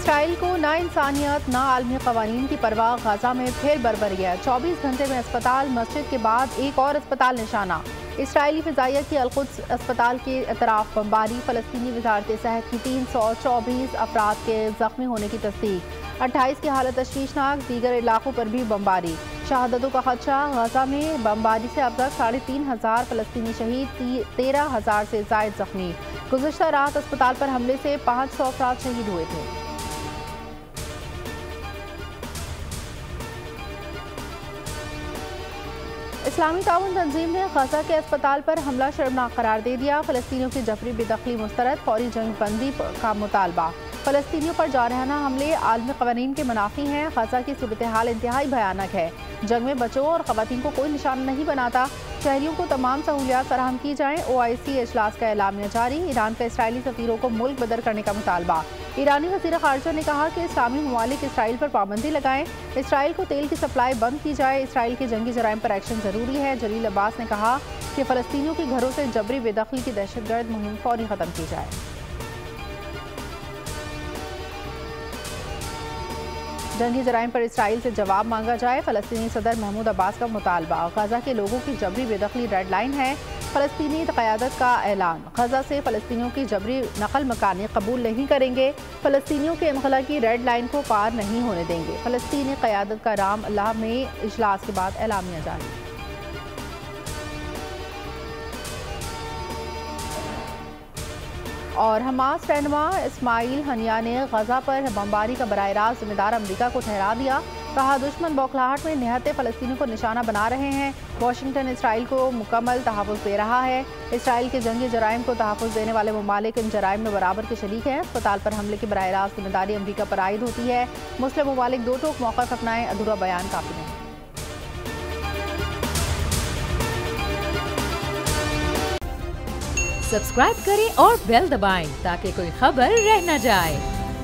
Israel को ना इंसानियत ना आलमी कवानीन की परवाह, गाजा में फिर बर्बरी है। 24 घंटे में अस्पताल, मस्जिद के बाद एक और अस्पताल निशाना। इसराइली फिजाइया की अलकुद्स अस्पताल के अतराफ बमबारी। फलस्तीनी वजारत सेहत की 324 अफराद के जख्मी होने की तस्दीक। 28 की हालत तशवीशनाक, दीगर इलाकों पर भी बमबारी। शहादतों का खदशा। गाजा में बमबारी से अब तक 3,500 फलस्तीनी शहीद, 13,000 से जायद जख्मी। गुज़श्ता रात अस्पताल पर हमले से 500 अफराद शहीद हुए थे। इस्लामी ताउन तंजीम ने गाजा के अस्पताल पर हमला शर्मनाक करार दे दिया। फलस्तीनियों की जबरी बेदखली मुस्तरद, फौरी जंग बंदी का मुतालबा। फलस्तीनियों पर जारहाना हमले आलमी कवानीन के मुनाफी हैं। गाजा की सूरत हाल इंतहाई भयानक है। जंग में बच्चों और खवातीन को कोई निशान नहीं बनाता। शहरियों को तमाम सहूलियात फराहम की जाएँ। OIC इजलास का एलामिया जारी। ईरान का इसराइली सफीरों को मुल्क बदर करने का मुतालबा। ईरानी वज़ीर ख़ारजा ने कहा कि इस्लामी ममालिक इसराइल पर पाबंदी लगाएं। इसराइल को तेल की सप्लाई बंद की जाए। इसराइल के जंगी जराइम पर एक्शन ज़रूरी है। जलील अब्बास ने कहा कि फ़लस्तीनियों के घरों से जबरी बेदखली की दहशतगर्द मुहिम फौरी ख़त्म की जाए। जंगी जराइम पर इसराइल से जवाब मांगा जाए। फ़लस्तीनी सदर महमूद अब्बास का मुतालबा। गाजा के लोगों की जबरी बेदखली रेड लाइन है। फ़लस्तीनी क़यादत का ऐलान। गाजा से फ़लस्तीनियों की जबरी नकल मकानी कबूल नहीं करेंगे। फ़लस्तीनियों के इनखला की रेड लाइन को पार नहीं होने देंगे। फ़लस्तीनी क़यादत का राम अल्लाह में इजलास के बाद एलामिया जारी। और हमास रहनुमा इस्माइल हनिया ने गाजा पर बमबारी का बराह रास्त जिम्मेदार अमरीका को ठहरा दिया। कहा दुश्मन बौखलाहट में निहत्ते फ़लस्तीनियों को निशाना बना रहे हैं। वाशिंगटन इसराइल को मुकम्मल तहफ़्फ़ुज़ दे रहा है। इसराइल के जंगी जराइम को तहफ़्फ़ुज़ देने वाले ममालिक इन जराइम में बराबर के शरीक हैं। अस्पताल पर हमले की बराह रास्त जिम्मेदारी अमरीका पर आयद होती है। मुस्लिम ममालिक दो टोक मौक़िफ़ अपनाएं, अधूरा बयान काफ़ी नहीं। सब्सक्राइब करें और बेल दबाएं ताकि कोई खबर रह न जाए।